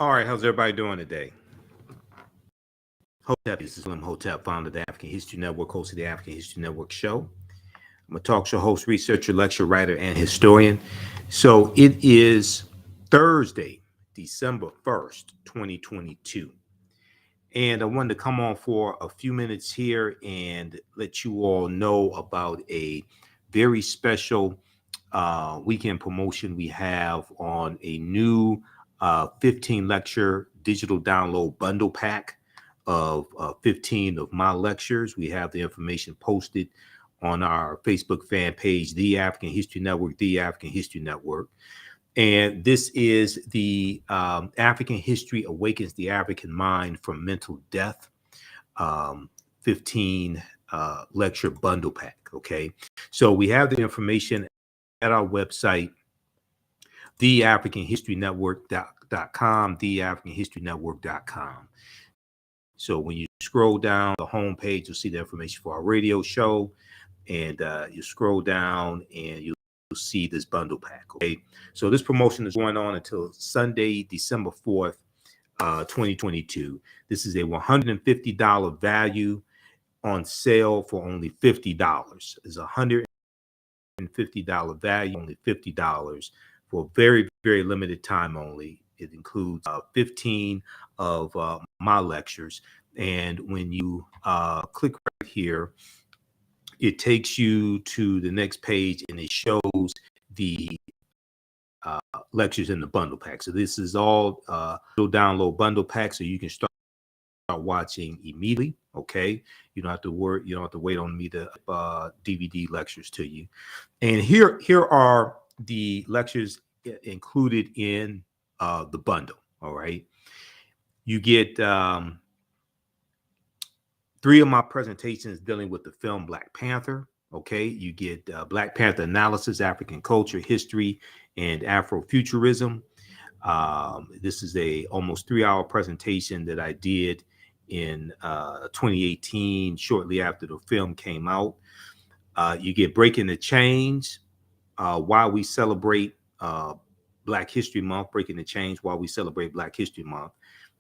All right, how's everybody doing today? Hotep, this is Slim Hotep, founder of the African History Network, host of the African History Network show. I'm a talk show host, researcher, lecturer, writer, and historian. So it is Thursday, December 1st, 2022. And I wanted to come on for a few minutes here and let you all know about a very special weekend promotion we have on a new 15 lecture digital download bundle pack of 15 of my lectures. We have the information posted on our Facebook fan page, The African History Network, The African History Network. And this is the African History Awakens the African Mind from Mental Death 15 lecture bundle pack. Okay. So we have the information at our website, theafricanhistorynetwork.com, theafricanhistorynetwork.com. So when you scroll down the homepage, you'll see the information for our radio show, and you scroll down and you'll see this bundle pack. Okay, so this promotion is going on until Sunday, December 4th, 2022. This is a $150 value on sale for only $50. It's $150 value, only $50 for very, very limited time only. It includes 15 of my lectures. And when you click right here, it takes you to the next page and it shows the lectures in the bundle pack. So this is all download bundle pack, so you can start watching immediately. Okay, you don't have to worry, you don't have to wait on me to DVD lectures to you. And here are the lectures included in the bundle. All right, you get 3 of my presentations dealing with the film Black Panther. Okay, you get Black Panther analysis, African culture, history, and Afrofuturism. This is a almost 3-hour presentation that I did in 2018, shortly after the film came out. You get Breaking the Chains, why we celebrate Black History Month, Breaking the Chains, why we celebrate Black History Month.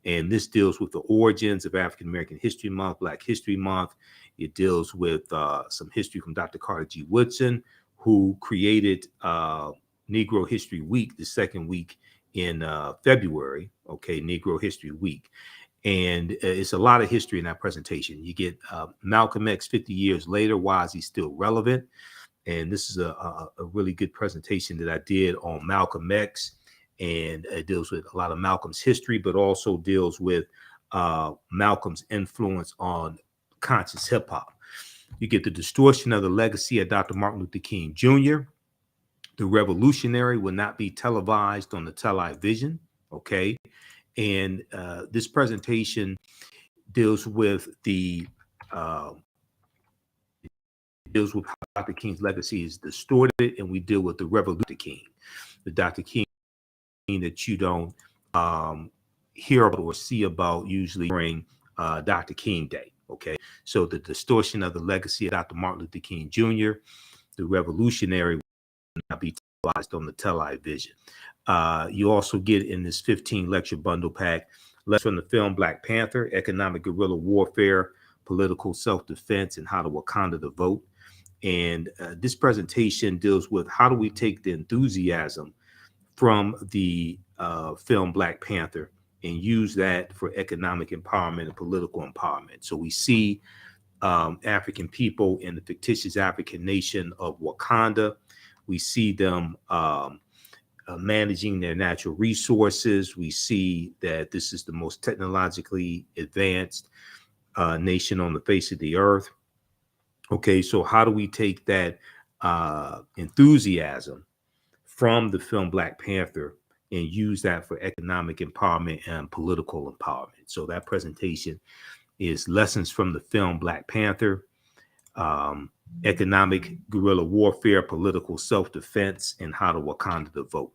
And this deals with the origins of African American History Month, Black History Month. It deals with some history from Dr. Carter G. Woodson, who created Negro History Week, the second week in February, okay, Negro History Week. And it's a lot of history in that presentation. You get Malcolm X 50 years later, why is he still relevant? And this is a really good presentation that I did on Malcolm X. And it deals with a lot of Malcolm's history, but also deals with Malcolm's influence on conscious hip hop. You get the distortion of the legacy of Dr. Martin Luther King Jr. The revolutionary will not be televised on the television. Okay. And this presentation deals with how Dr. King's legacy is distorted, and we deal with the revolution King, the Dr. King that you don't hear about or see about usually during Dr. King Day. Okay, so the distortion of the legacy of Dr. Martin Luther King Jr., the revolutionary, will not be televised on the television. You also get in this 15 lecture bundle pack lessons from the film Black Panther, economic guerrilla warfare, political self-defense, and how to Wakanda to vote. And this presentation deals with how do we take the enthusiasm from the film Black Panther and use that for economic empowerment and political empowerment. So we see African people in the fictitious African nation of Wakanda. We see them managing their natural resources. We see that this is the most technologically advanced nation on the face of the earth. Okay, so how do we take that enthusiasm from the film Black Panther and use that for economic empowerment and political empowerment? So that presentation is lessons from the film Black Panther, economic guerrilla warfare, political self-defense, and how to Wakanda to vote.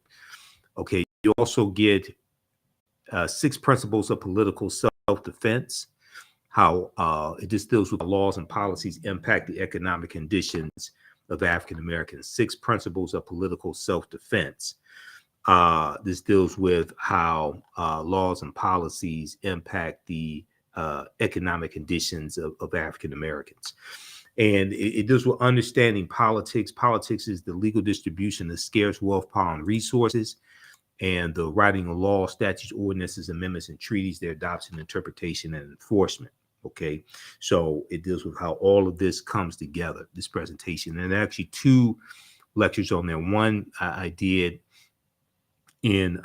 Okay, you also get 6 principles of political self-defense, how it just deals with the laws and policies impact the economic conditions of African Americans. 6 principles of political self-defense. This deals with how laws and policies impact the economic conditions of African Americans. And it deals with understanding politics. Politics is the legal distribution of scarce wealth, power, and resources, and the writing of laws, statutes, ordinances, amendments, and treaties, their adoption, interpretation, and enforcement. Okay, so it deals with how all of this comes together, this presentation. And actually two lectures on there. One I did in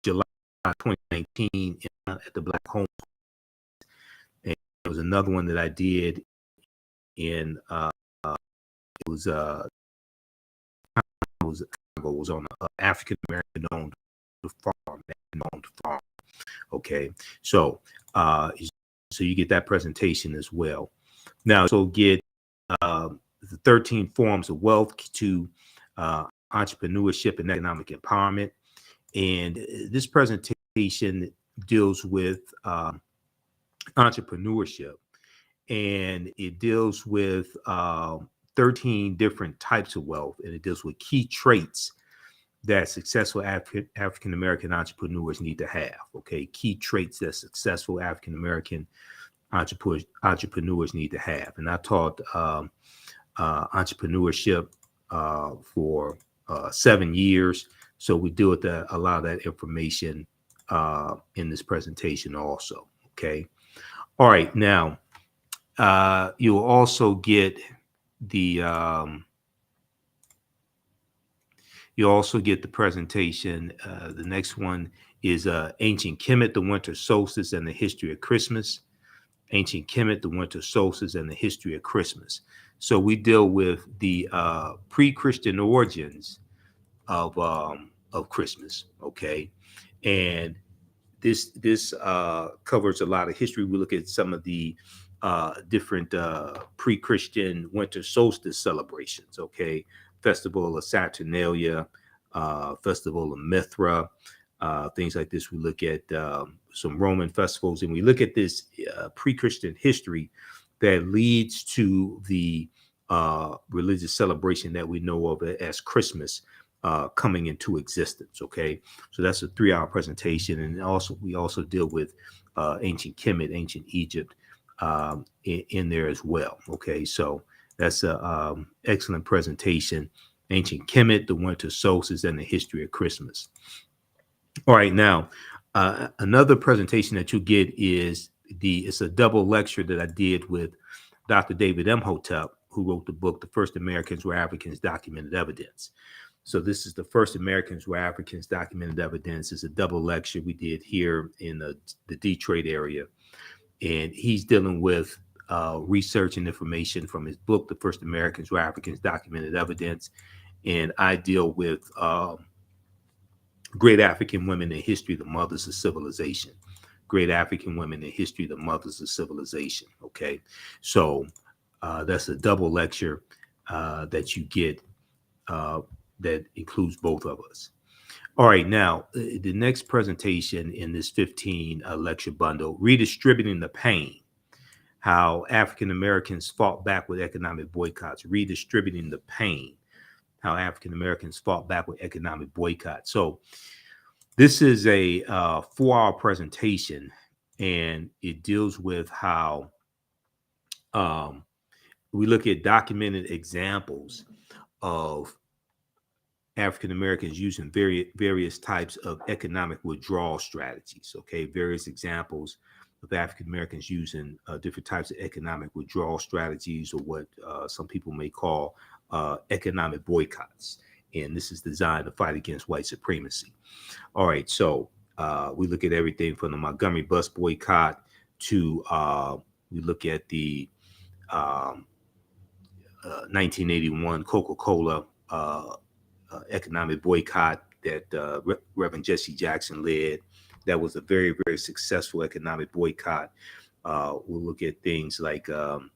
July 2019 at the Black Home. And there was another one that I did in it was on an African American owned farm. Okay, so so you get that presentation as well. Now, so get the 13 forms of wealth to entrepreneurship and economic empowerment. And this presentation deals with entrepreneurship, and it deals with 13 different types of wealth, and it deals with key traits that successful African American entrepreneurs need to have. Okay, key traits that successful African American entrepreneurs need to have. And I taught entrepreneurship for 7 years, so we deal with that, a lot of that information in this presentation also. Okay, all right. Now you'll also get the presentation. The next one is Ancient Kemet, the Winter Solstice and the History of Christmas. Ancient Kemet, the Winter Solstice and the History of Christmas. So we deal with the pre-Christian origins of Christmas. Okay, and this covers a lot of history. We look at some of the different pre-Christian winter solstice celebrations. Okay, Festival of Saturnalia, Festival of Mithra, things like this. We look at some Roman festivals, and we look at this pre-Christian history that leads to the religious celebration that we know of as Christmas coming into existence. Okay, so that's a 3-hour presentation, and also we also deal with ancient Kemet, ancient Egypt in there as well. Okay, so that's a excellent presentation. Ancient Kemet, the Winter Solstice, and the History of Christmas. All right, now another presentation that you get is it's a double lecture that I did with Dr. David Imhotep, who wrote the book, The First Americans Where Africans Documented Evidence. So this is The First Americans Where Africans Documented Evidence. It's a double lecture we did here in the Detroit area. And he's dealing with research and information from his book, The First Americans Where Africans Documented Evidence. And I deal with great African women in history, the mothers of civilization. Great African women in history, the mothers of civilization. Okay, so that's a double lecture that you get that includes both of us. All right, now the next presentation in this 15 lecture bundle, Redistributing the Pain, how African Americans fought back with economic boycotts. Redistributing the Pain, how African Americans fought back with economic boycotts. So this is a 4-hour presentation, and it deals with how we look at documented examples of African Americans using various types of economic withdrawal strategies. Okay, various examples of African Americans using different types of economic withdrawal strategies, or what some people may call economic boycotts. And this is designed to fight against white supremacy. All right, so we look at everything from the Montgomery bus boycott to we look at the 1981 Coca-Cola economic boycott that Reverend Jesse Jackson led. That was a very, very successful economic boycott. We'll look at things like we'll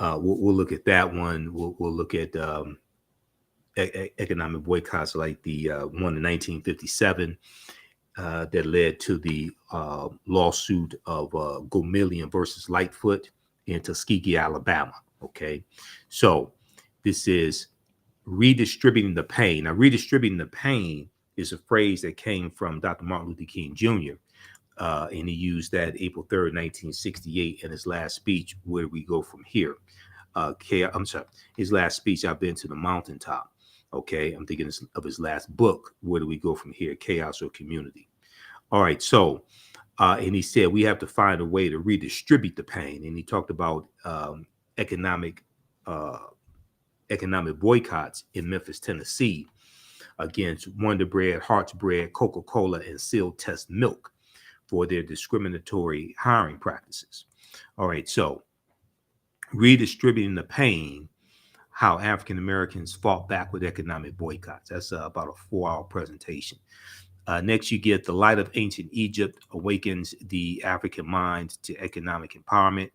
look at that one. We'll look at economic boycotts like the one in 1957 that led to the lawsuit of Gomillion versus Lightfoot in Tuskegee, Alabama. Okay, so this is redistributing the pain. Now, redistributing the pain is a phrase that came from Dr. Martin Luther King Jr., and he used that April 3rd, 1968, in his last speech, Where Do We Go From Here? I'm sorry, his last speech, I've Been to the Mountaintop. Okay, I'm thinking of his last book, Where Do We Go From Here? Chaos or Community? All right, so, and he said we have to find a way to redistribute the pain. And he talked about economic boycotts in Memphis, Tennessee, against Wonder Bread, Heart's Bread, Coca-Cola, and Sealed Test Milk for their discriminatory hiring practices. All right, so redistributing the pain, how African Americans fought back with economic boycotts. That's about a 4-hour presentation. Next, you get The Light of Ancient Egypt Awakens the African Mind to Economic Empowerment.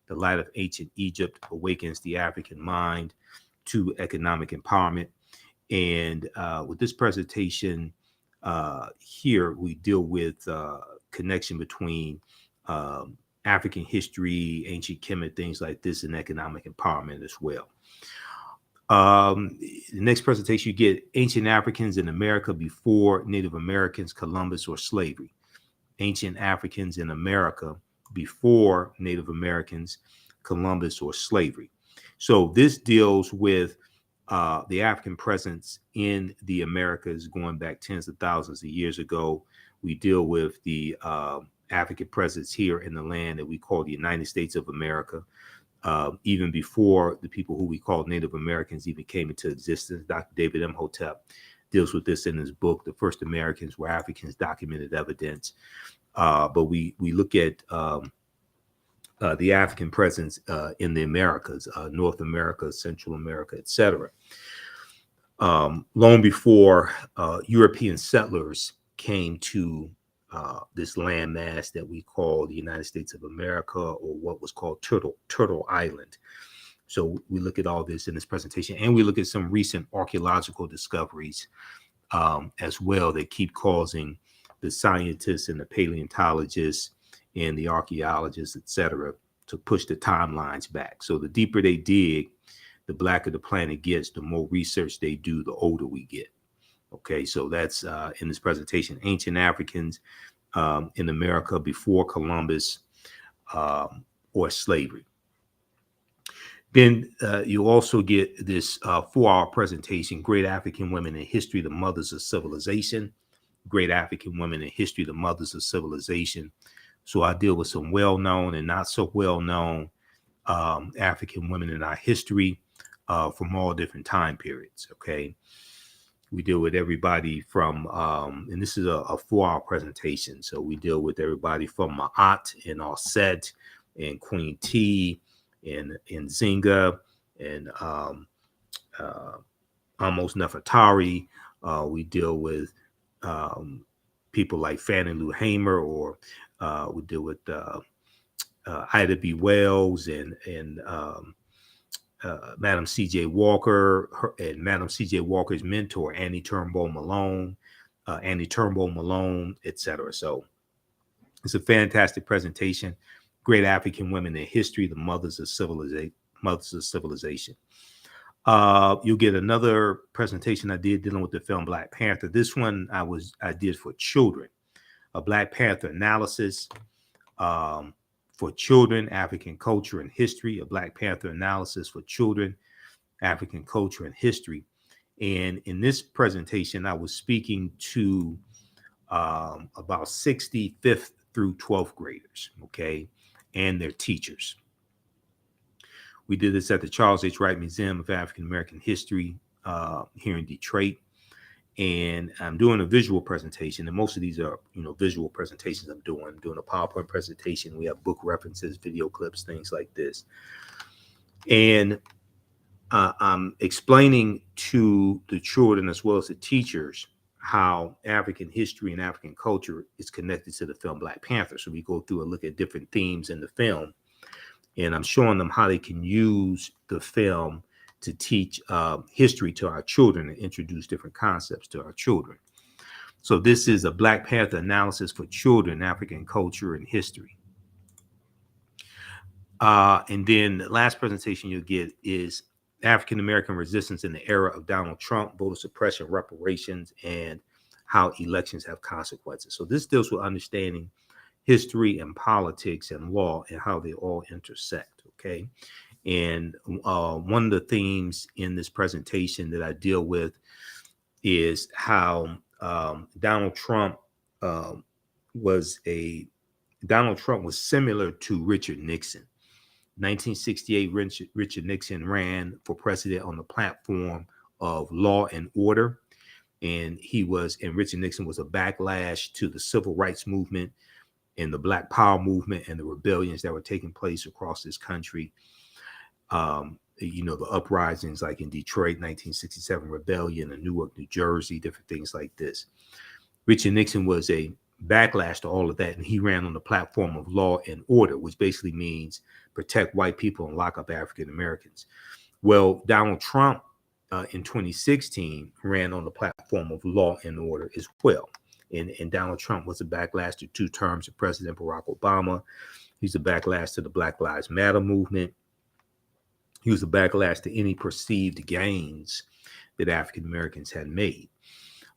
The Light of Ancient Egypt Awakens the African Mind to Economic Empowerment. And with this presentation here, we deal with connection between African history, ancient Kemet, things like this, and economic empowerment as well. The next presentation, you get Ancient Africans in America Before Native Americans, Columbus, or Slavery. Ancient Africans in America Before Native Americans, Columbus, or Slavery. So this deals with the African presence in the Americas going back tens of thousands of years ago. We deal with the African presence here in the land that we call the United States of America. Even before the people who we call Native Americans even came into existence. Dr. David Imhotep deals with this in his book, The First Americans Were Africans, Documented Evidence. But we look at the African presence in the Americas, North America, Central America, etc. Long before European settlers came to this landmass that we call the United States of America, or what was called Turtle Island. So we look at all this in this presentation, and we look at some recent archaeological discoveries as well that keep causing the scientists and the paleontologists and the archaeologists, etc., to push the timelines back. So the deeper they dig, the blacker the planet gets, the more research they do, the older we get. Okay, so that's in this presentation, Ancient Africans in America Before Columbus or Slavery. Then you also get this 4-hour presentation, Great African Women in History, the Mothers of Civilization. Great African Women in History, the Mothers of Civilization. So I deal with some well-known and not so well-known African women in our history from all different time periods, okay? We deal with everybody from, and this is a 4-hour presentation. So we deal with everybody from Ma'at and Auset and Queen T and Zinga and Amos Nefertari. We deal with people like Fannie Lou Hamer, or we deal with Ida B. Wells and Madam C.J. Walker and Madam C.J. Walker's mentor, Annie Turnbull Malone, etc. So it's a fantastic presentation. Great African Women in History, the Mothers of Civilization. You'll get another presentation I did dealing with the film Black Panther. This one I did for children, a Black Panther analysis for children, African culture and history, a Black Panther analysis for children, African culture and history. And in this presentation, I was speaking to about 65th through 12th graders, okay, and their teachers. We did this at the Charles H. Wright Museum of African American History here in Detroit. And I'm doing a visual presentation, and most of these are, visual presentations I'm doing a PowerPoint presentation. We have book references, video clips, things like this. And I'm explaining to the children as well as the teachers how African history and African culture is connected to the film Black Panther. So we go through and look at different themes in the film, and I'm showing them how they can use the film to teach history to our children and introduce different concepts to our children. So this is a Black Panther analysis for children, African culture and history. And then the last presentation you'll get is African American resistance in the era of Donald Trump, voter suppression, reparations, and how elections have consequences. So this deals with understanding history and politics and law and how they all intersect. Okay. And one of the themes in this presentation that I deal with is how Donald Trump was similar to Richard Nixon. 1968, Richard Nixon ran for president on the platform of law and order. And Richard Nixon was a backlash to the civil rights movement and the Black Power movement and the rebellions that were taking place across this country. The uprisings like in Detroit, 1967 rebellion, in Newark, New Jersey, different things like this. Richard Nixon was a backlash to all of that, and he ran on the platform of law and order, which basically means protect white people and lock up African Americans. Well, Donald Trump in 2016 ran on the platform of law and order as well. And Donald Trump was a backlash to 2 terms of President Barack Obama. He's a backlash to the Black Lives Matter movement. He was a backlash to any perceived gains that African Americans had made.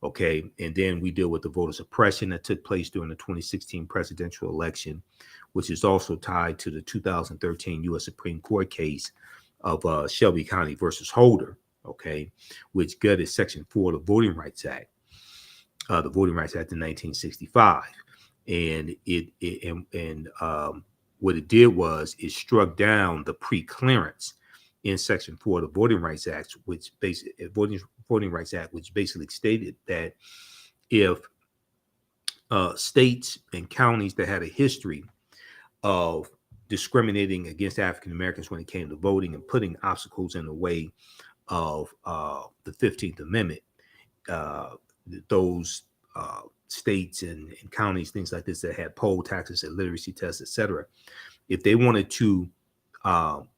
Okay, and then we deal with the voter suppression that took place during the 2016 presidential election, which is also tied to the 2013 U.S. Supreme Court case of Shelby County versus Holder, okay, which gutted Section 4 of the Voting Rights Act, the Voting Rights Act in 1965, and what it did was it struck down the pre-clearance in Section 4 of the Voting Rights Act, which basically stated that if states and counties that had a history of discriminating against African Americans when it came to voting and putting obstacles in the way of the 15th Amendment, those states and counties, things like this, that had poll taxes and literacy tests, etc., if they wanted to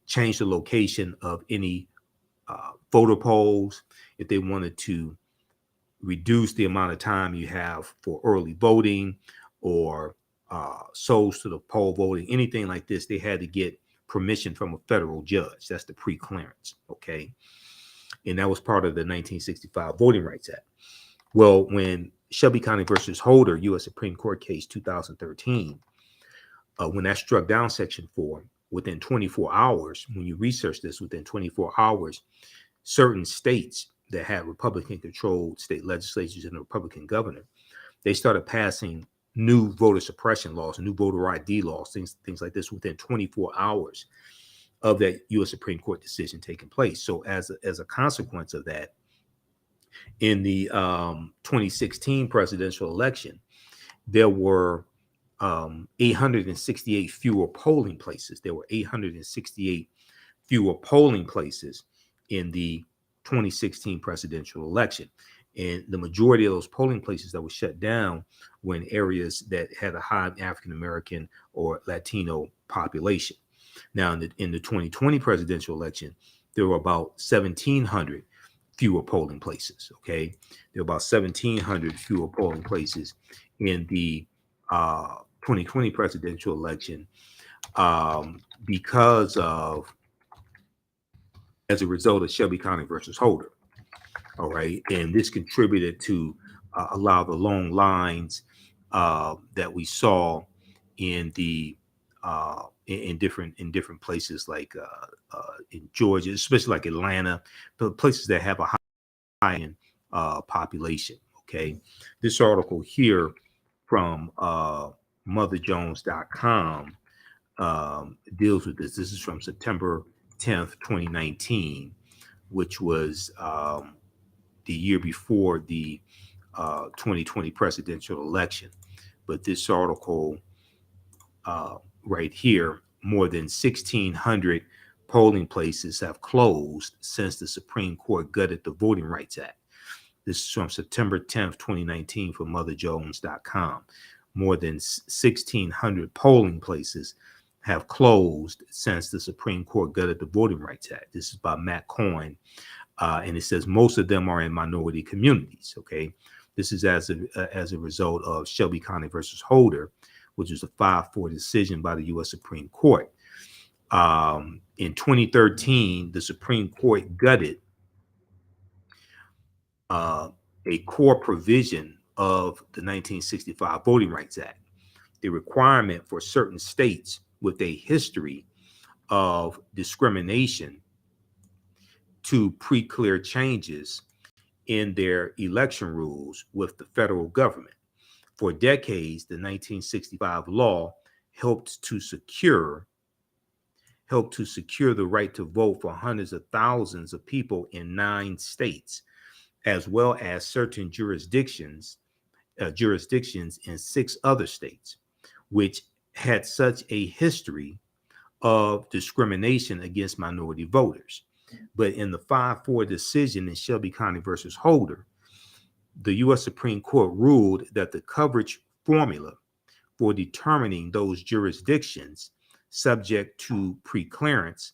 change the location of any voter polls, if they wanted to reduce the amount of time you have for early voting or souls to the poll voting, anything like this, they had to get permission from a federal judge. That's the pre-clearance, okay? And that was part of the 1965 Voting Rights Act. Well, when Shelby County versus Holder, U.S. Supreme Court case 2013, when that struck down Section 4, within 24 hours, when you research this, within 24 hours, certain states that had Republican-controlled state legislatures and a Republican governor, they started passing new voter suppression laws, new voter ID laws, things like this within 24 hours of that U.S. Supreme Court decision taking place. So as a consequence of that, in the 2016 presidential election, there were 868 fewer polling places. There were 868 fewer polling places in the 2016 presidential election. And the majority of those polling places that were shut down were in areas that had a high African American or Latino population. Now, in the 2020 presidential election, there were about 1,700 fewer polling places. Okay, there were about 1,700 fewer polling places in the 2020 presidential election as a result of Shelby County versus Holder. All right, and this contributed to a lot of the long lines that we saw in the in different places like in Georgia, especially like Atlanta, the places that have a high population. Okay, this article here from motherjones.com deals with this. This is from September 10th, 2019, which was the year before the 2020 presidential election. But this article right here, more than 1,600 polling places have closed since the Supreme Court gutted the Voting Rights Act. This is from September 10th, 2019 from motherjones.com. More than 1,600 polling places have closed since the Supreme Court gutted the Voting Rights Act. This is by Matt Coyne. And it says most of them are in minority communities. Okay, this is as a result of Shelby County versus Holder, which was a 5-4 decision by the U.S. Supreme Court. In 2013, the Supreme Court gutted uh, a core provision of the 1965 Voting Rights Act, the requirement for certain states with a history of discrimination to pre-clear changes in their election rules with the federal government. For decades, the 1965 law helped to secure the right to vote for hundreds of thousands of people in 9 states, as well as certain jurisdictions in 6 other states, which had such a history of discrimination against minority voters. But in the 5-4 decision in Shelby County versus Holder, the U.S. Supreme Court ruled that the coverage formula for determining those jurisdictions subject to preclearance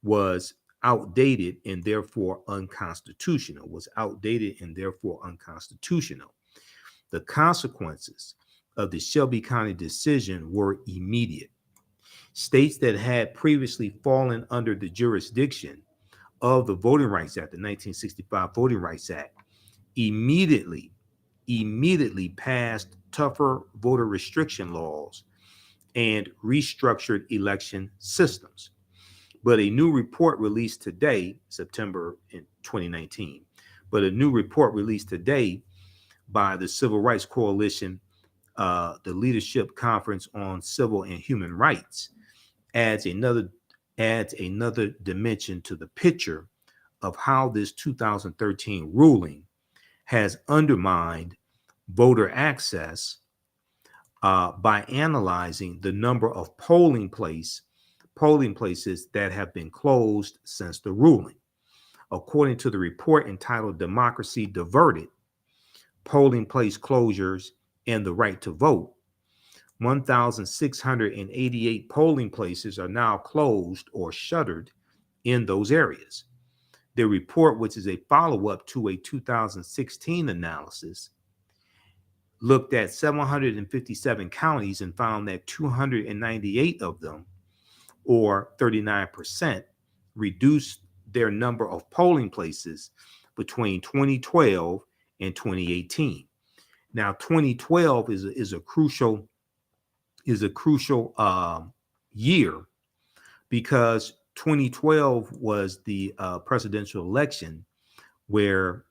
was outdated and therefore unconstitutional. The consequences of the Shelby County decision were immediate. States that had previously fallen under the jurisdiction of the Voting Rights Act, the 1965 Voting Rights Act, immediately passed tougher voter restriction laws and restructured election systems. But a new report released today, September in 2019, by the Civil Rights Coalition, the Leadership Conference on Civil and Human Rights, adds another dimension to the picture of how this 2013 ruling has undermined voter access by analyzing the number of polling places that have been closed since the ruling. According to the report entitled Democracy Diverted, Polling Place Closures and the Right to Vote, 1,688 polling places are now closed or shuttered in those areas. The report, which is a follow-up to a 2016 analysis, looked at 757 counties and found that 298 of them, or 39%, reduced their number of polling places between 2012 and 2018. Now, 2012 is a crucial year because 2012 was the presidential election where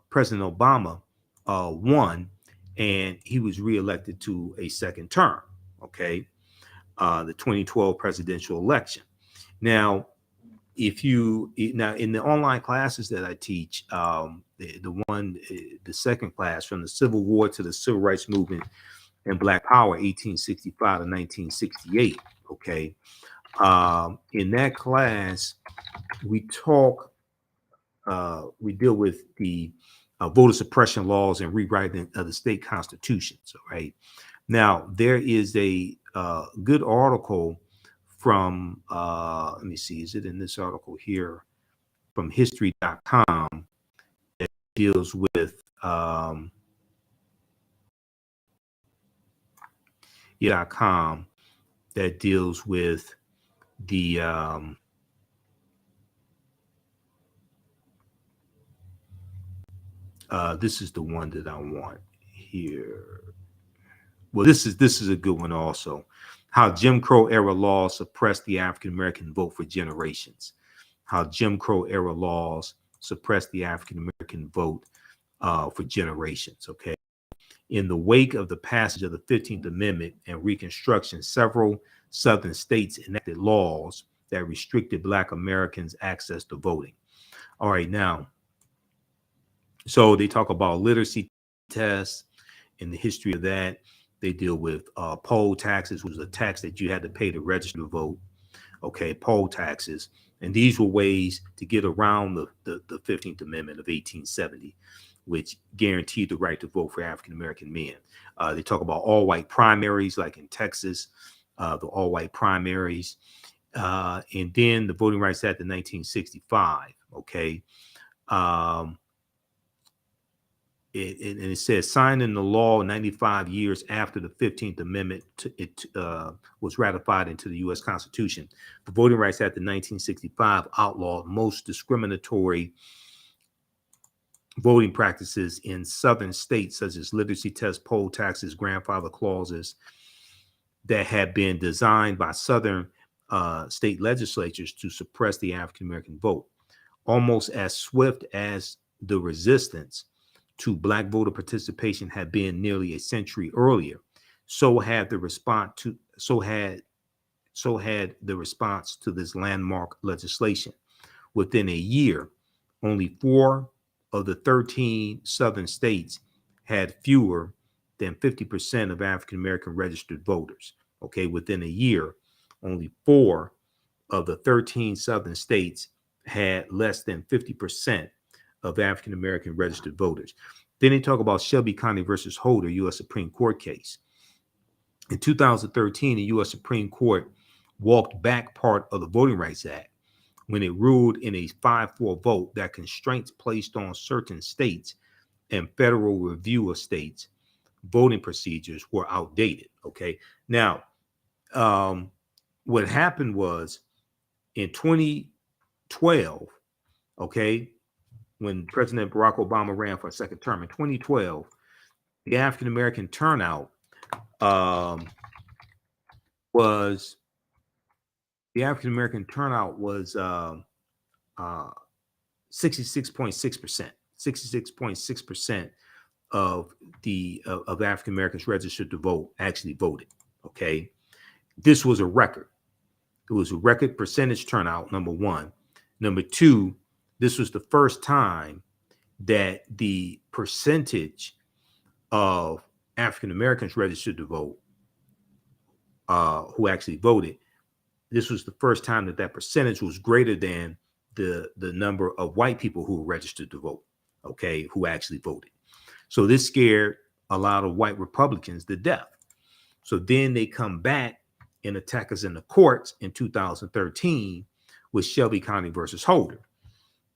President Obama won, and he was reelected to a second term. Okay, the 2012 presidential election. Now, in the online classes that I teach, the second class, from the Civil War to the Civil Rights Movement and Black Power, 1865 to 1968. Okay, in that class, we deal with the voter suppression laws and rewriting of the state constitutions. Right now, there is a good article from let me see, is it in this article here from history.com that deals with that deals with the this is the one that I want here. Well, this is a good one also. How Jim Crow era laws suppressed the African American vote for generations. How Jim Crow era laws suppressed the African American vote for generations. Okay. In the wake of the passage of the 15th Amendment and Reconstruction, several Southern states enacted laws that restricted Black Americans' access to voting. All right, now, so they talk about literacy tests and the history of that. They deal with poll taxes, which was a tax that you had to pay to register to vote. Okay, poll taxes. And these were ways to get around the 15th Amendment of 1870, which guaranteed the right to vote for African American men. They talk about all white primaries, like in Texas, the all white primaries. And then the Voting Rights Act of 1965. Okay. it says signed into law 95 years after the 15th Amendment was ratified into the U.S. Constitution. The Voting Rights Act of 1965 outlawed most discriminatory voting practices in southern states, such as literacy tests, poll taxes, grandfather clauses that had been designed by southern state legislatures to suppress the African American vote. Almost as swift as the resistance to Black voter participation had been nearly a century earlier, so had the response to this landmark legislation. Within a year, only 4 of the 13 southern states had fewer than 50% of African American registered voters. Okay, within a year, only 4 of the 13 southern states had less than 50% of African American registered voters. Then they talk about Shelby County versus Holder, U.S. Supreme Court case. In 2013, the U.S. Supreme Court walked back part of the Voting Rights Act when it ruled in a 5-4 vote that constraints placed on certain states and federal review of states voting procedures were outdated. Okay. Now, what happened was in 2012, okay, when President Barack Obama ran for a second term in 2012, the African American turnout was 66.6%. 66.6% of African Americans registered to vote actually voted. Okay, this was a record. It was a record percentage turnout, number one. Number two, this was the first time that the percentage of African Americans registered to vote who actually voted, this was the first time that that percentage was greater than the number of white people who were registered to vote, okay, who actually voted. So this scared a lot of white Republicans to death. So then they come back and attack us in the courts in 2013 with Shelby County versus Holder.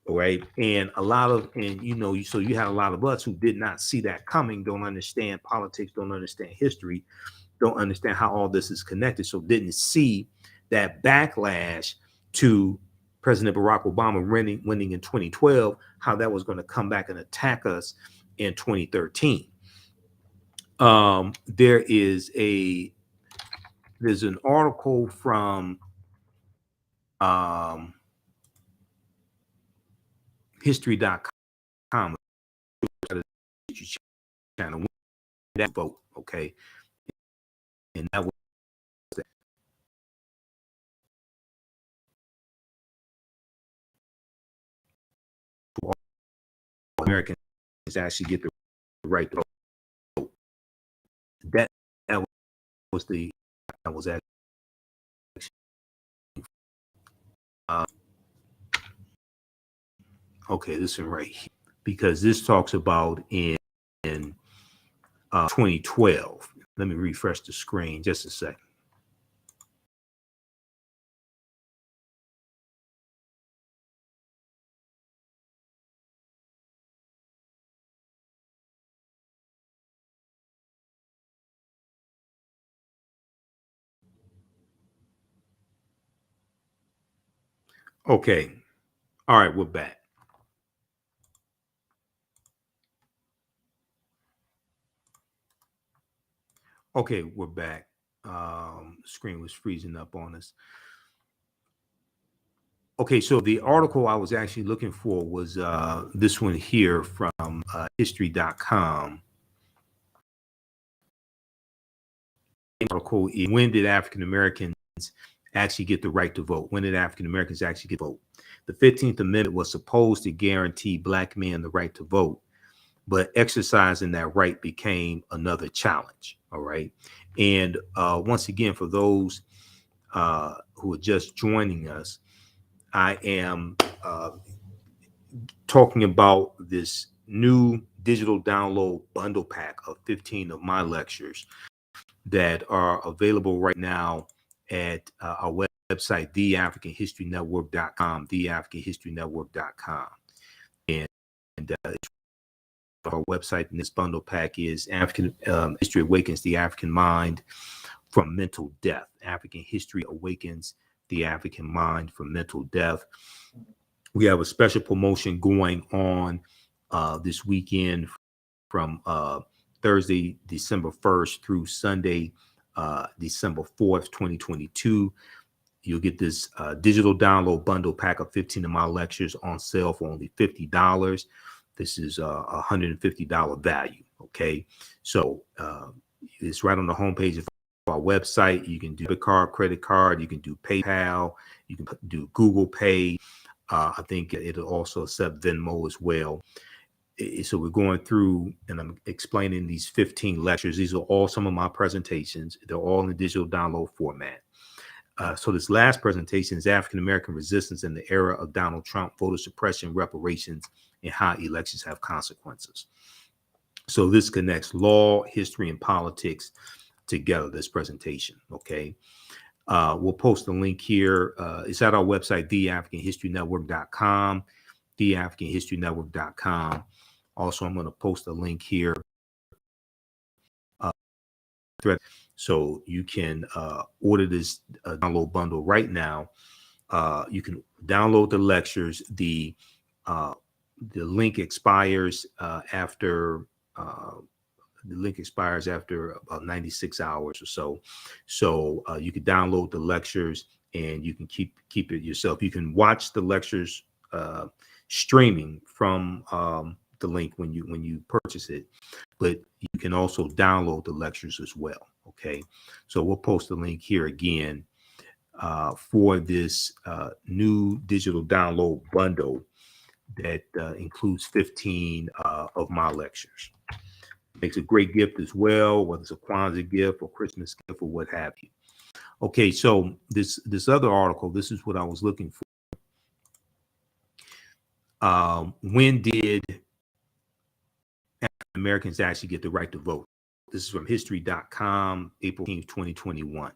All right. And so you had a lot of us who did not see that coming, don't understand politics, don't understand history, don't understand how all this is connected. So didn't see that backlash to President Barack Obama winning in 2012, how that was going to come back and attack us in 2013. There's an article from history.com channel that vote, okay, and that was Americans actually get the right to vote. That was actually okay. This one right here, because this talks about in 2012. Let me refresh the screen just a second. Okay. All right, we're back. Okay, we're back. Screen was freezing up on us. Okay, so the article I was actually looking for was this one here from history.com. Article, when did African Americans actually get the right to vote? When did African Americans actually get to vote? The 15th Amendment was supposed to guarantee Black men the right to vote, but exercising that right became another challenge. All right. And once again, for those who are just joining us, I am talking about this new digital download bundle pack of 15 of my lectures that are available right now at our website, theafricanhistorynetwork.com, theafricanhistorynetwork.com. And it's our website in this bundle pack is African History Awakens the African Mind from Mental Death. African History Awakens the African Mind from Mental Death. We have a special promotion going on this weekend from Thursday, December 1st through Sunday, December 4th, 2022. You'll get this digital download bundle pack of 15 of my lectures on sale for only $50. This is a $150 value. Okay, so it's right on the homepage of our website. You can do debit card, credit card. You can do PayPal. You can do Google Pay. I think it'll also accept Venmo as well. So we're going through and I'm explaining these 15 lectures. These are all some of my presentations. They're all in the digital download format. So this last presentation is African-American resistance in the era of Donald Trump, voter suppression, reparations, and how elections have consequences. So this connects law, history, and politics together, this presentation, okay? We'll post a link here. It's at our website, theafricanhistorynetwork.com, theafricanhistorynetwork.com. Also, I'm going to post a link here. So you can order this download bundle right now. You can download the lectures. The link expires after about 96 hours or so. So you can download the lectures and you can keep it yourself. You can watch the lectures streaming from the link when you purchase it, but you can also download the lectures as well. Okay, so we'll post the link here again for this new digital download bundle that includes 15 of my lectures. Makes a great gift as well, whether it's a Kwanzaa gift or Christmas gift or what have you. Okay, so this other article, this is what I was looking for. When did African Americans actually get the right to vote? This is from history.com, April 18th, 2021.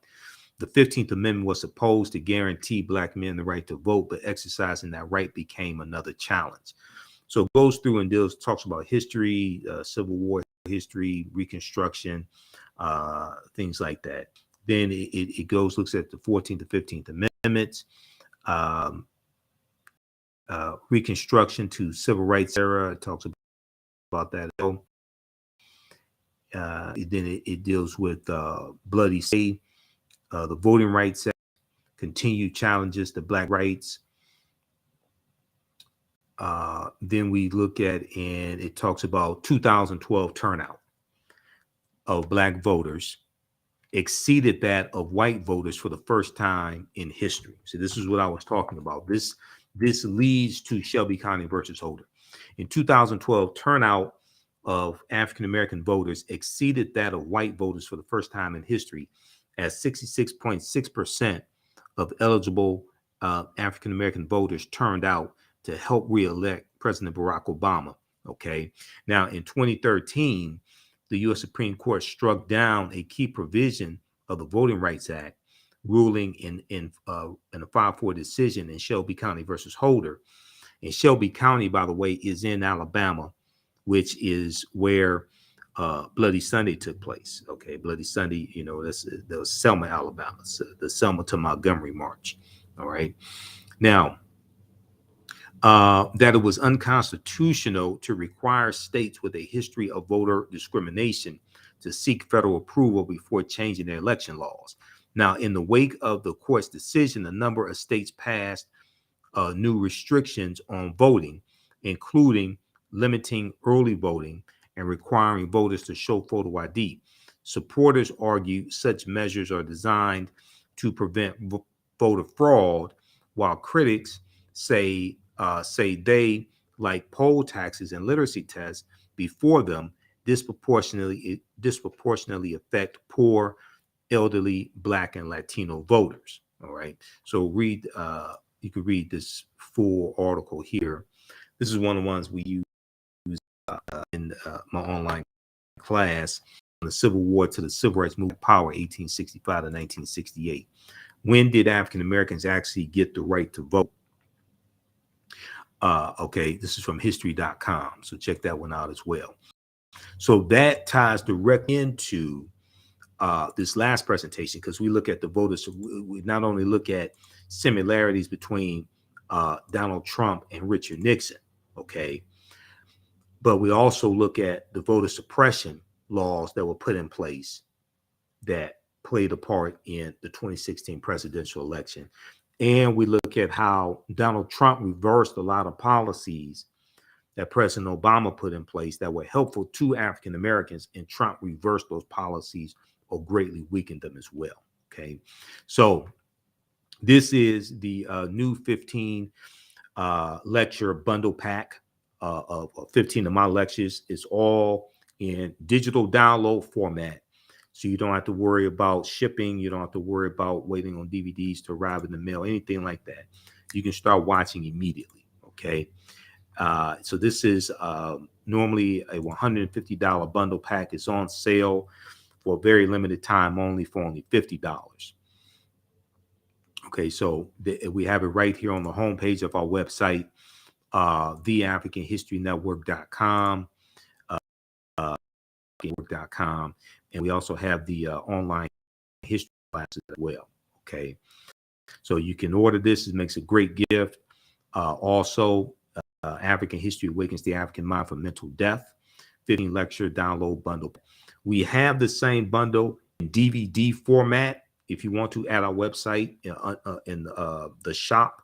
The 15th Amendment was supposed to guarantee Black men the right to vote, but exercising that right became another challenge. So it goes through and talks about history, Civil War history, Reconstruction, things like that. Then it looks at the 14th to 15th Amendments, Reconstruction to Civil Rights era. It talks about that. Then it deals with Bloody State, the Voting Rights Act, continued challenges to Black rights. Then we look at, and it talks about 2012 turnout of Black voters exceeded that of white voters for the first time in history. So this is what I was talking about. This leads to Shelby County versus Holder. In 2012, turnout of African-American voters exceeded that of white voters for the first time in history, as 66.6% of eligible African-American voters turned out to help re-elect President Barack Obama. Okay. Now, in 2013, the U.S. Supreme Court struck down a key provision of the Voting Rights Act, ruling in a 5-4 decision in Shelby County versus Holder. And Shelby County, by the way, is in Alabama, which is where Bloody Sunday took place. Okay, Bloody Sunday, that was Selma, Alabama, so the Selma to Montgomery March. All right. Now, that it was unconstitutional to require states with a history of voter discrimination to seek federal approval before changing their election laws. Now, in the wake of the court's decision, a number of states passed new restrictions on voting, including limiting early voting and requiring voters to show photo ID. Supporters argue such measures are designed to prevent voter fraud, while critics say they, like poll taxes and literacy tests before them, disproportionately affect poor, elderly, Black, and Latino voters. All right. So you can read this full article here. This is one of the ones we use in my online class on the Civil War to the Civil Rights Movement Power, 1865 to 1968. When did African Americans actually get the right to vote? Okay, this is from history.com. So check that one out as well. So that ties directly into this last presentation, because we look at the voters. We not only look at similarities between Donald Trump and Richard Nixon, okay, but we also look at the voter suppression laws that were put in place that played a part in the 2016 presidential election. And we look at how Donald Trump reversed a lot of policies that President Obama put in place that were helpful to African Americans, and Trump reversed those policies or greatly weakened them as well. Okay, so this is the new 15 lecture bundle pack of 15 of my lectures. It's all in digital download format, so you don't have to worry about shipping. You don't have to worry about waiting on DVDs to arrive in the mail, anything like that. You can start watching immediately. Okay. So this is normally a $150 bundle pack. It's on sale for a very limited time only for only $50. Okay, so we have it right here on the homepage of our website, theafricanhistorynetwork.com, and we also have the online history classes as well. Okay, so you can order this. It makes a great gift. Also, African History Awakens the African Mind from Mental Death, 15 lecture download bundle. We have the same bundle in DVD format. If you want to, at our website in the shop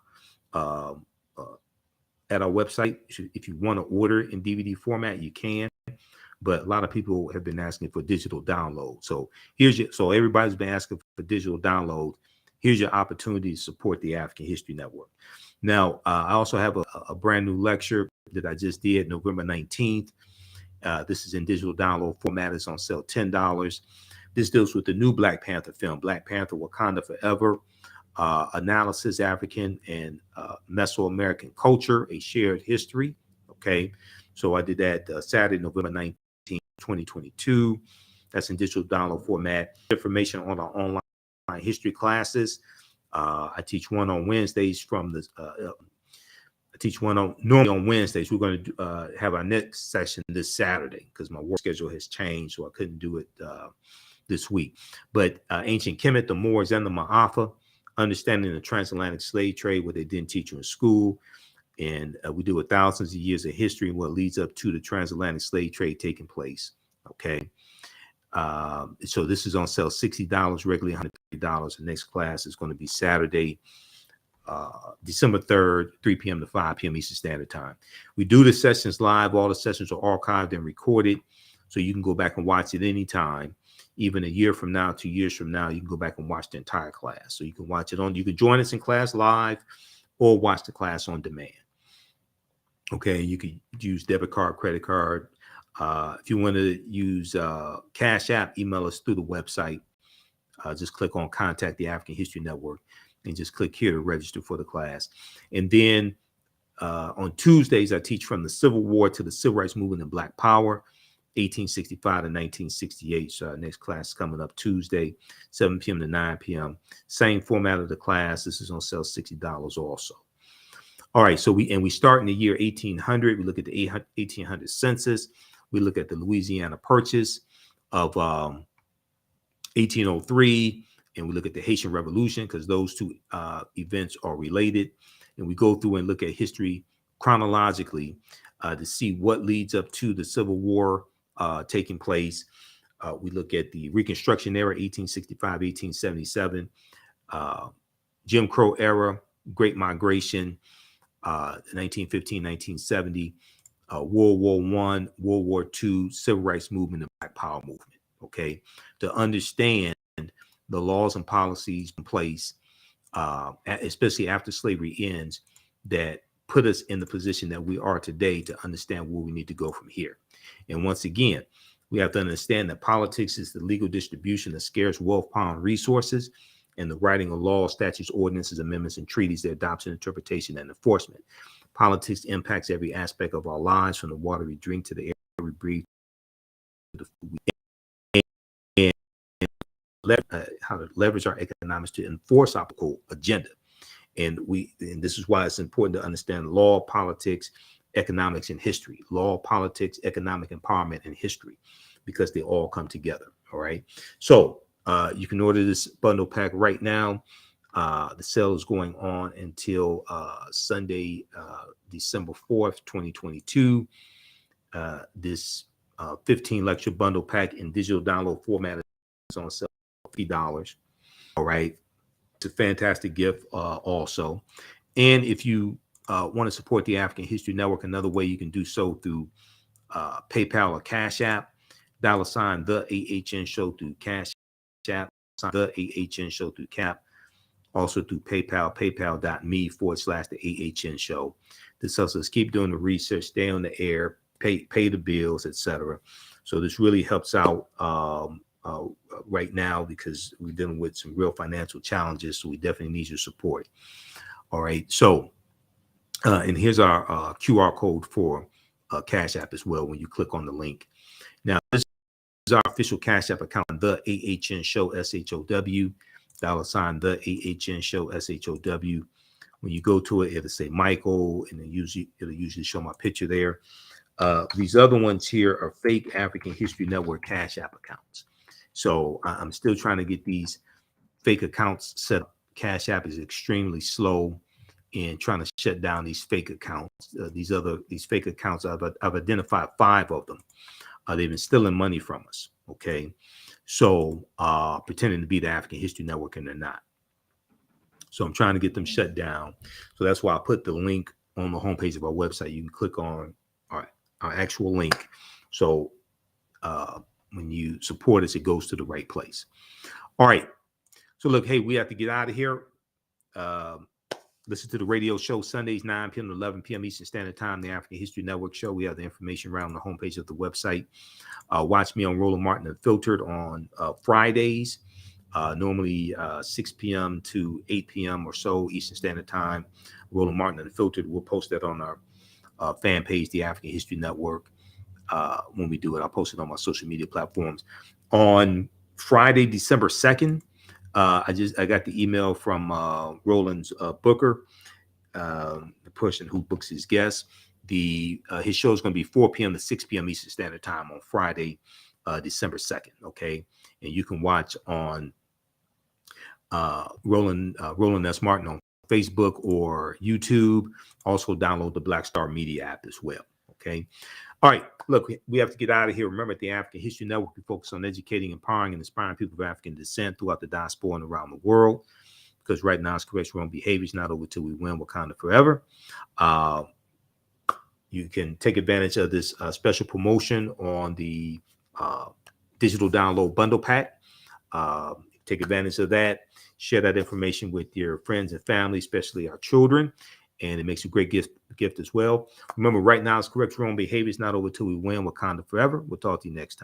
at our website, if you want to order in DVD format, you can. But a lot of people have been asking for digital download. So so everybody's been asking for digital download. Here's your opportunity to support the African History Network. Now, I also have a brand new lecture that I just did November 19th. This is in digital download format. It's on sale $10. This deals with the new Black Panther film, Black Panther Wakanda Forever, analysis, African and Mesoamerican culture, a shared history. Okay, so I did that Saturday, November 19th, 2022. That's in digital download format. Information on our online history classes. I teach one on Wednesdays from the I teach one normally on Wednesdays. We're going to have our next session this Saturday because my work schedule has changed, so I couldn't do it this week. But ancient Kemet, the Moors, and the Ma'afa, understanding the transatlantic slave trade, what they didn't teach you in school. And we do thousands of years of history and what leads up to the transatlantic slave trade taking place. Okay. So this is on sale $60, regularly $130. The next class is going to be Saturday, December 3rd, 3 p.m. to 5 p.m. Eastern Standard Time. We do the sessions live. All the sessions are archived and recorded, so you can go back and watch it anytime. Even a year from now, 2 years from now, you can go back and watch the entire class. So you can watch it you can join us in class live or watch the class on demand. Okay, you can use debit card, credit card. If you want to use Cash App, email us through the website. Just click on Contact the African History Network and just click here to register for the class. And then on Tuesdays, I teach from the Civil War to the Civil Rights Movement and Black Power, 1865 to 1968. So our next class is coming up Tuesday, 7 p.m. to 9 p.m. Same format of the class. This is on sale $60 also. All right, so we start in the year 1800. We look at the 1800 census. We look at the Louisiana Purchase of 1803, and we look at the Haitian Revolution because those two events are related. And we go through and look at history chronologically to see what leads up to the Civil War taking place. We look at the Reconstruction era, 1865, 1877, Jim Crow era, Great Migration, 1915, 1970, World War I, World War II, Civil Rights Movement, and Black Power Movement. Okay, to understand the laws and policies in place, especially after slavery ends, that put us in the position that we are today to understand where we need to go from here. And once again, we have to understand that politics is the legal distribution of scarce wealth, power, and resources, and the writing of laws, statutes, ordinances, amendments, and treaties, their adoption, interpretation, and enforcement. Politics impacts every aspect of our lives, from the water we drink to the air we breathe, to the food we eat, and how to leverage our economics to enforce our political agenda. And this is why it's important to understand law, politics, economics, and history. Law, politics, economic empowerment, and history, because they all come together. All right. So you can order this bundle pack right now. The sale is going on until Sunday, December 4th, 2022. This 15 lecture bundle pack in digital download format is on sale for $3. All right. It's a fantastic gift also. And if you want to support the African History Network, another way you can do so through PayPal or Cash App, $ the AHN show through Cash App, the AHN show through Cap, also through PayPal, paypal.me/the AHN show. This helps us keep doing the research, stay on the air, pay the bills, etc. So this really helps out right now, because we're dealing with some real financial challenges. So we definitely need your support. All right. So, and here's our QR code for Cash App as well when you click on the link. Now, this is our official Cash App account, the AHN show, SHOW, $ the AHN show, SHOW. When you go to it, it'll say Michael, and then it'll usually show my picture there. These other ones here are fake African History Network Cash App accounts. So I'm still trying to get these fake accounts set up. Cash App is extremely slow in trying to shut down these fake accounts. These fake accounts, I've identified 5 of them. They've been stealing money from us. Okay, so pretending to be the African History Network, and they're not. So I'm trying to get them shut down. So that's why I put the link on the homepage of our website. You can click on our actual link. So when you support us, it goes to the right place. All right. So look, hey, we have to get out of here. Listen to the radio show Sundays, 9 p.m. to 11 p.m. Eastern Standard Time, the African History Network show. We have the information around the homepage of the website. Watch me on Roland Martin Unfiltered on Fridays, normally 6 p.m. to 8 p.m. or so Eastern Standard Time. Roland Martin Unfiltered. We'll post that on our fan page, the African History Network. When we do it, I'll post it on my social media platforms. On Friday, December 2nd, I got the email from Roland's booker, the person who books his guests. His show is going to be 4 p.m. to 6 p.m. Eastern Standard Time on Friday, December 2nd. Okay, and you can watch on Roland S. Martin on Facebook or YouTube. Also download the Black Star Media app as well. Okay. All right, look, we have to get out of here. Remember, at the African History Network, we focus on educating, empowering, and inspiring people of African descent throughout the diaspora and around the world. Because right now, it's correct wrong behaviors, not over till we win, Wakanda forever. You can take advantage of this special promotion on the digital download bundle pack. Take advantage of that. Share that information with your friends and family, especially our children. And it makes a great gift as well. Remember, right now, it's correct wrong behaviors, not over till we win, Wakanda forever. We'll talk to you next time.